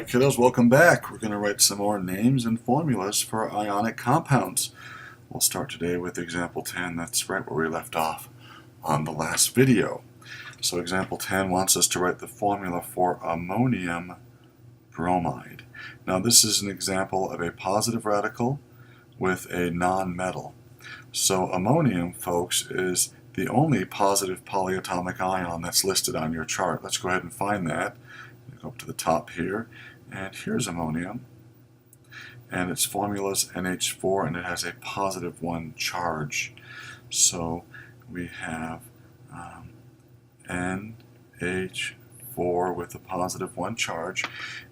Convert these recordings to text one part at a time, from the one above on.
Alright kiddos, welcome back. We're going to write some more names and formulas for ionic compounds. We'll start today with example 10. That's right where we left off on the last video. So example 10 wants us to write the formula for ammonium bromide. Now this is an example of a positive radical with a non-metal. So ammonium, folks, is the only positive polyatomic ion that's listed on your chart. Let's go ahead and find that. Go up to the top here, and here's ammonium, and its formula is NH4, and it has a positive 1 charge. So we have NH4 with a positive 1 charge,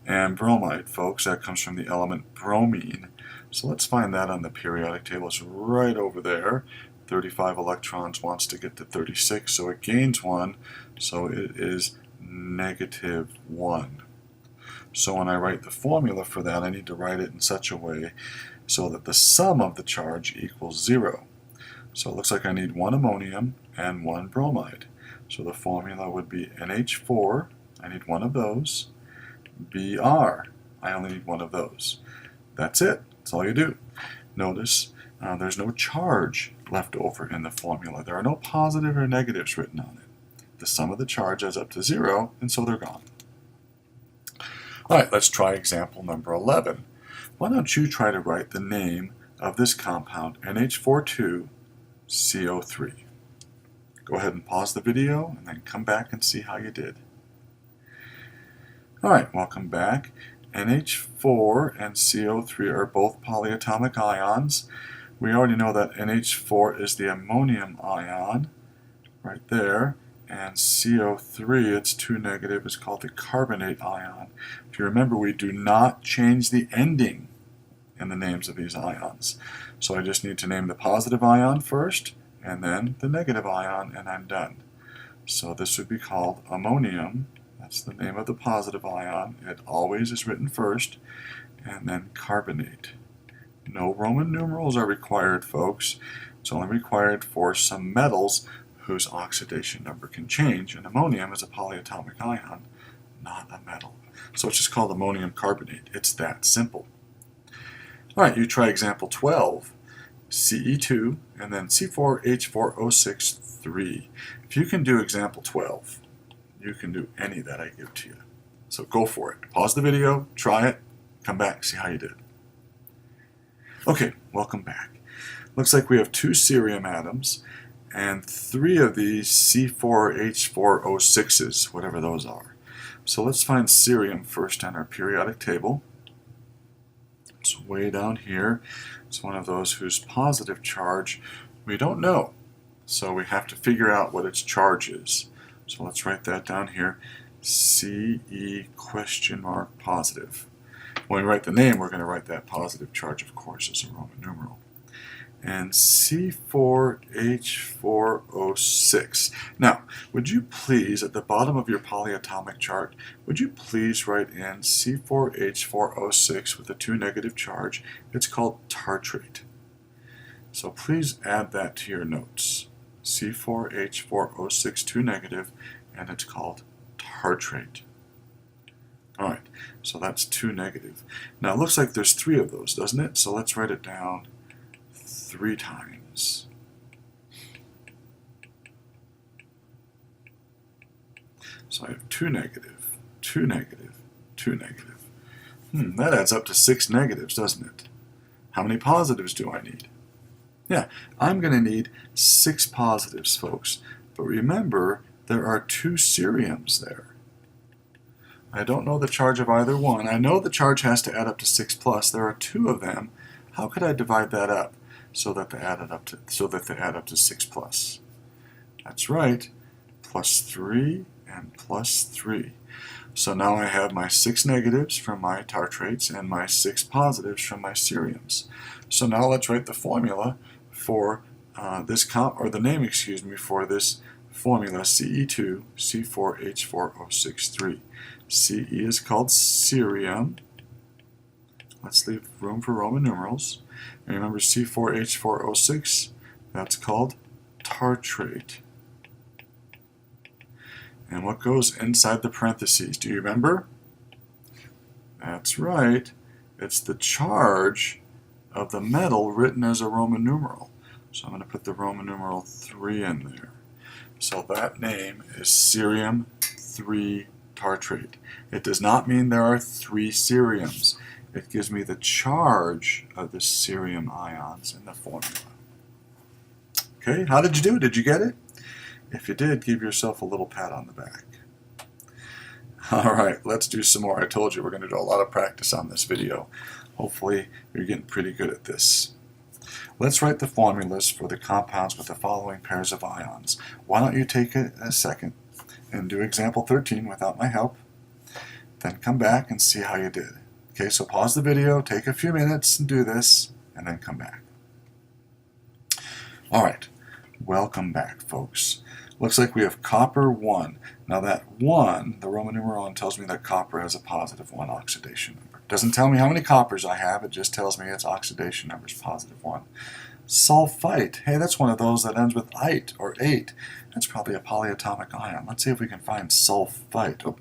and bromide, folks, that comes from the element bromine. So let's find that on the periodic table. It's right over there. 35 electrons wants to get to 36, so it gains 1, so it is -1. So when I write the formula for that, I need to write it in such a way so that the sum of the charge equals 0. So it looks like I need 1 ammonium and 1 bromide. So the formula would be NH4, I need 1 of those, Br, I only need 1 of those. That's it. That's all you do. Notice there's no charge left over in the formula. There are no positive or negatives written on it. The sum of the charge adds up to 0, and so they're gone. Alright, let's try example number 11. Why don't you try to write the name of this compound, NH42CO3. Go ahead and pause the video, and then come back and see how you did. Alright, welcome back. NH4 and CO3 are both polyatomic ions. We already know that NH4 is the ammonium ion, right there. And CO3, its 2 negative, is called the carbonate ion. If you remember, we do not change the ending in the names of these ions. So I just need to name the positive ion first, and then the negative ion, and I'm done. So this would be called ammonium. That's the name of the positive ion. It always is written first, and then carbonate. No Roman numerals are required, folks. It's only required for some metals whose oxidation number can change, and ammonium is a polyatomic ion, not a metal. So it's just called ammonium carbonate. It's that simple. Alright, you try example 12, Ce2, and then C4H4O6 If you can do example 12, you can do any that I give to you. So go for it. Pause the video, try it, come back, see how you did. Okay, welcome back. Looks like we have 2 cerium atoms, and 3 of these C4H4O6s, whatever those are. So let's find cerium first on our periodic table. It's way down here. It's one of those whose positive charge we don't know. So we have to figure out what its charge is. So let's write that down here. Ce positive. When we write the name, we're going to write that positive charge, of course, as a Roman numeral. And C4H4O6. Now, would you please, at the bottom of your polyatomic chart, would you please write in C4H4O6 with a 2 negative charge? It's called tartrate. So please add that to your notes. C4H4O6 2 negative, and it's called tartrate. Alright, so that's 2 negative. Now it looks like there's 3 of those, doesn't it? So let's write it down 3 times. So I have 2 negative, 2 negative, 2 negative. That adds up to 6 negatives, doesn't it? How many positives do I need? Yeah, I'm going to need 6 positives, folks. But remember, there are 2 ceriums there. I don't know the charge of either one. I know the charge has to add up to 6 plus. There are 2 of them. How could I divide that up so that they add up to 6 plus? That's right, plus 3 and plus 3. So now I have my 6 negatives from my tartrates and my 6 positives from my ceriums. So now let's write the formula for for this formula, Ce2 C4H4O6 Ce is called cerium. Let's leave room for Roman numerals. And remember C4H4O6, that's called tartrate. And what goes inside the parentheses? Do you remember? That's right. It's the charge of the metal written as a Roman numeral. So I'm going to put the Roman numeral 3 in there. So that name is cerium 3 tartrate. It does not mean there are 3 ceriums. It gives me the charge of the cerium ions in the formula. Okay, how did you do? Did you get it? If you did, give yourself a little pat on the back. All right, let's do some more. I told you we're going to do a lot of practice on this video. Hopefully you're getting pretty good at this. Let's write the formulas for the compounds with the following pairs of ions. Why don't you take a second and do example 13 without my help, then come back and see how you did. Okay, so pause the video, take a few minutes and do this, and then come back. All right, welcome back, folks. Looks like we have copper 1. Now that 1, the Roman numeral 1, tells me that copper has a positive 1 oxidation number. Doesn't tell me how many coppers I have, it just tells me its oxidation number is positive 1. Sulfite, hey, that's one of those that ends with ite or ate. That's probably a polyatomic ion. Let's see if we can find sulfite. Oh,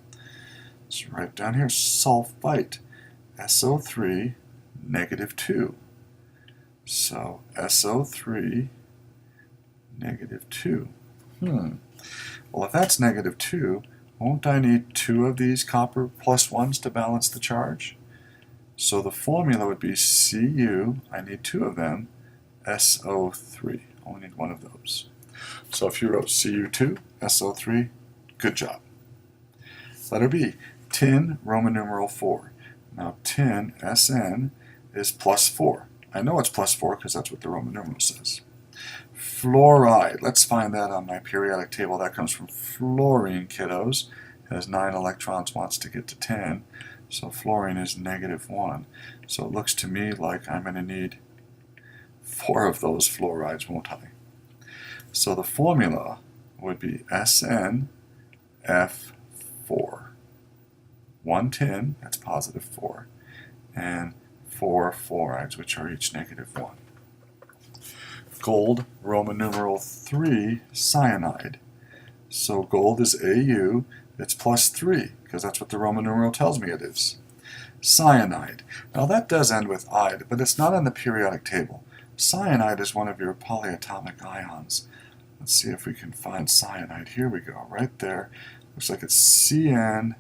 let's write down here, sulfite, SO3, negative 2. So SO3, negative 2. Well, if that's negative 2, won't I need 2 of these copper plus 1s to balance the charge? So the formula would be Cu, I need 2 of them, SO3. Only need 1 of those. So if you wrote Cu2, SO3, good job. Letter B, tin, Roman numeral 4. Now tin, Sn, is plus 4. I know it's plus 4 because that's what the Roman numeral says. Fluoride, let's find that on my periodic table. That comes from fluorine, kiddos. It has 9 electrons, wants to get to 10. So fluorine is negative 1. So it looks to me like I'm going to need 4 of those fluorides, won't I? So the formula would be SnF4. 1 tin, that's positive 4, and 4 fluorides, which are each negative 1. Gold, Roman numeral 3, cyanide. So gold is Au, it's plus 3, because that's what the Roman numeral tells me it is. Cyanide. Now that does end with ide, but it's not on the periodic table. Cyanide is one of your polyatomic ions. Let's see if we can find cyanide. Here we go, right there. Looks like it's Cn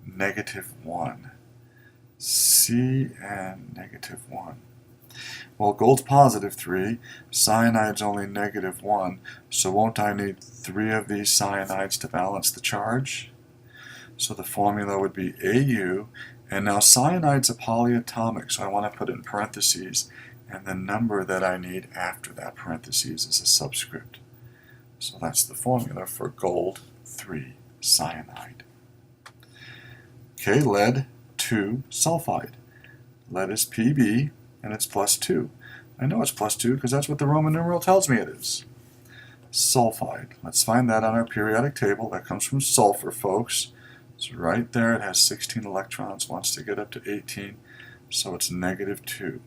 negative 1. Cn negative 1. Well, gold's positive 3, cyanide's only negative 1, so won't I need 3 of these cyanides to balance the charge? So the formula would be Au, and now cyanide's a polyatomic, so I want to put it in parentheses, and the number that I need after that parentheses is a subscript. So that's the formula for gold 3 cyanide. Okay, lead 2 sulfide. Lead is Pb, and it's plus 2. I know it's plus 2 because that's what the Roman numeral tells me it is. Sulfide. Let's find that on our periodic table. That comes from sulfur, folks. It's right there. It has 16 electrons, wants to get up to 18, so it's negative 2.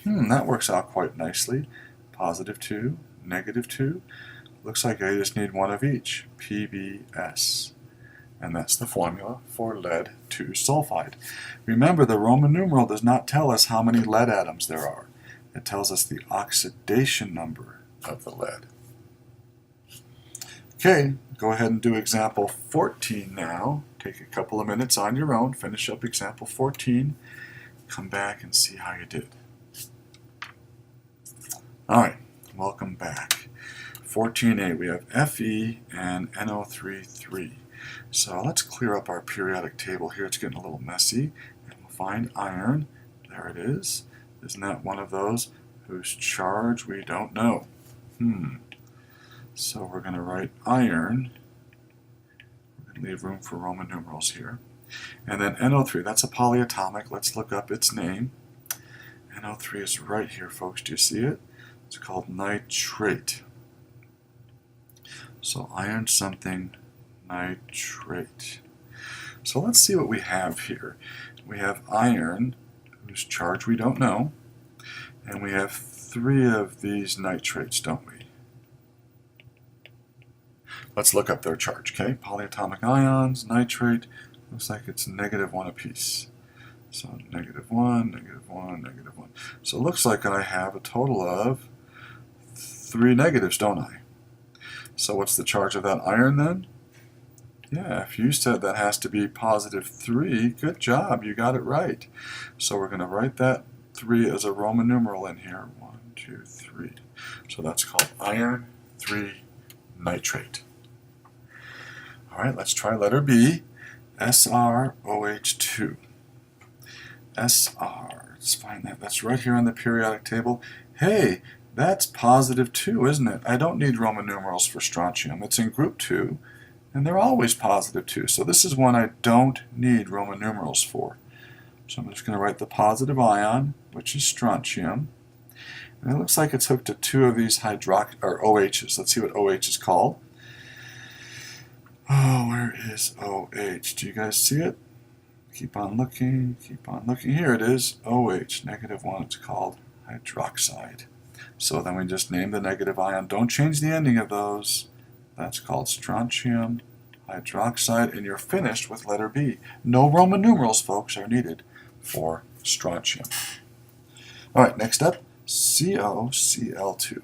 That works out quite nicely. Positive 2, negative 2. Looks like I just need 1 of each, PbS. And that's the formula for lead 2 sulfide. Remember, the Roman numeral does not tell us how many lead atoms there are. It tells us the oxidation number of the lead. Okay, go ahead and do example 14 now. Take a couple of minutes on your own, finish up example 14, come back and see how you did. Alright, welcome back. 14a, we have Fe and NO3, So let's clear up our periodic table here. It's getting a little messy. And we'll find iron. There it is. Isn't that one of those whose charge we don't know? So we're going to write iron. We're going to leave room for Roman numerals here. And then NO3, that's a polyatomic. Let's look up its name. NO3 is right here, folks. Do you see it? It's called nitrate. So iron something nitrate. So let's see what we have here. We have iron, whose charge we don't know, and we have 3 of these nitrates, don't we? Let's look up their charge, okay? Polyatomic ions, nitrate, Looks like it's -1 apiece. So -1, -1, -1. So it looks like I have a total of 3 negatives, don't I? So what's the charge of that iron then? Yeah, if you said that has to be +3, good job, you got it right. So we're going to write that 3 as a Roman numeral in here. 1, 2, 3. So that's called iron 3 nitrate. All right, let's try letter B, SrOH2. Sr, let's find that. That's right here on the periodic table. Hey, that's +2, isn't it? I don't need Roman numerals for strontium. It's in group 2, and they're always +2. So this is one I don't need Roman numerals for. So I'm just going to write the positive ion, which is strontium. And it looks like it's hooked to 2 of these OHs. Let's see what OH is called. Oh, where is OH? Do you guys see it? Keep on looking, keep on looking. Here it is, OH, -1. It's called hydroxide. So then we just name the negative ion. Don't change the ending of those. That's called strontium hydroxide, and you're finished with letter B. No Roman numerals, folks, are needed for strontium. All right, next up, CoCl2.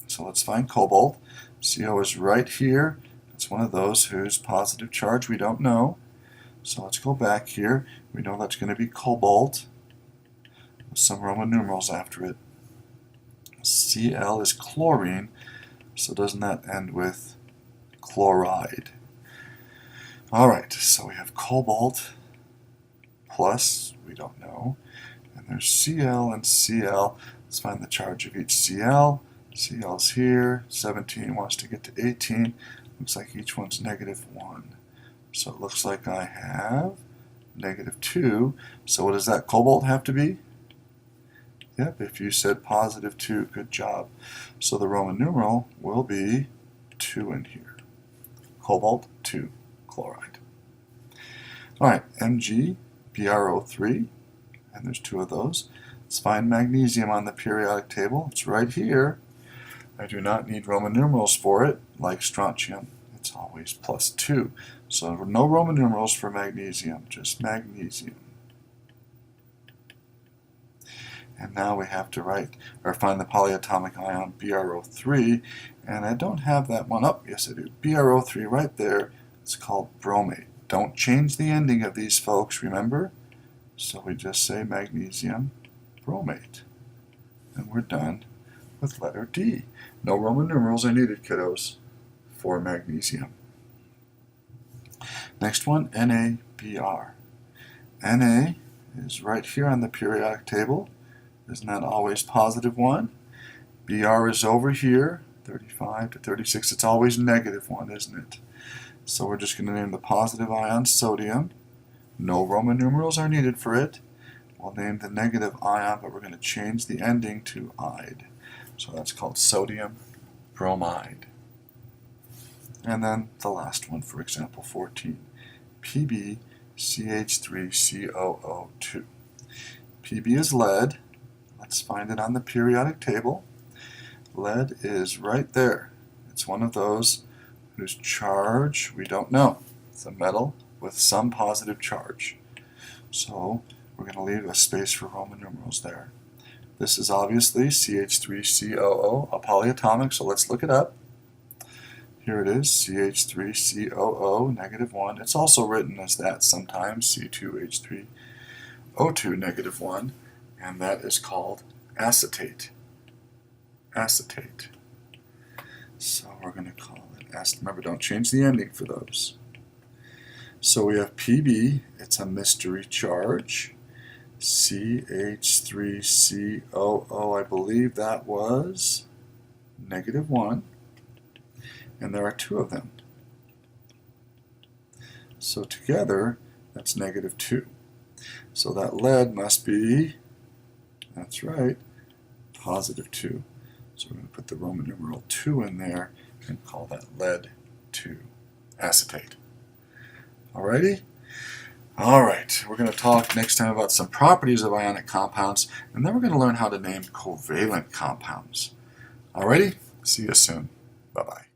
So let's find cobalt. Co is right here. It's one of those whose positive charge we don't know. So let's go back here. We know that's going to be cobalt with some Roman numerals after it. Cl is chlorine, so doesn't that end with chloride? Alright, so we have cobalt plus, we don't know, and there's Cl and Cl. Let's find the charge of each Cl. Cl's here, 17 wants to get to 18. Looks like each one's -1. So it looks like I have -2. So what does that cobalt have to be? Yep, if you said +2, good job. So the Roman numeral will be 2 in here. Cobalt 2 chloride. All right, MgBrO3, and there's 2 of those. Let's find magnesium on the periodic table. It's right here. I do not need Roman numerals for it, like strontium. It's always +2. So no Roman numerals for magnesium, just magnesium. And now we have to write or find the polyatomic ion BrO3, and I don't have that one up. Yes, I do. BrO3 right there. It's called bromate. Don't change the ending of these, folks, remember? So we just say magnesium bromate. And we're done with letter D. No Roman numerals are needed, kiddos, for magnesium. Next one, NaBr. Na is right here on the periodic table. Isn't that always +1? Br is over here, 35 to 36. It's always -1, isn't it? So we're just going to name the positive ion sodium. No Roman numerals are needed for it. We'll name the negative ion, but we're going to change the ending to ide. So that's called sodium bromide. And then the last one, for example, 14, PbCH3COO2. Pb is lead. Let's find it on the periodic table. Lead is right there. It's one of those whose charge we don't know. It's a metal with some positive charge. So we're going to leave a space for Roman numerals there. This is obviously CH3COO, a polyatomic, so let's look it up. Here it is, CH3COO, -1. It's also written as that sometimes, C2H3O2, -1, and that is called acetate. Acetate. So we're going to call it acetate. Remember, don't change the ending for those. So we have Pb, it's a mystery charge. CH3COO, I believe that was -1. And there are 2 of them. So together, that's -2. So that lead must be, that's right, +2. So we're going to put the Roman numeral 2 in there and call that lead 2 acetate. Alrighty? Alright, we're going to talk next time about some properties of ionic compounds, and then we're going to learn how to name covalent compounds. Alrighty? See you soon. Bye-bye.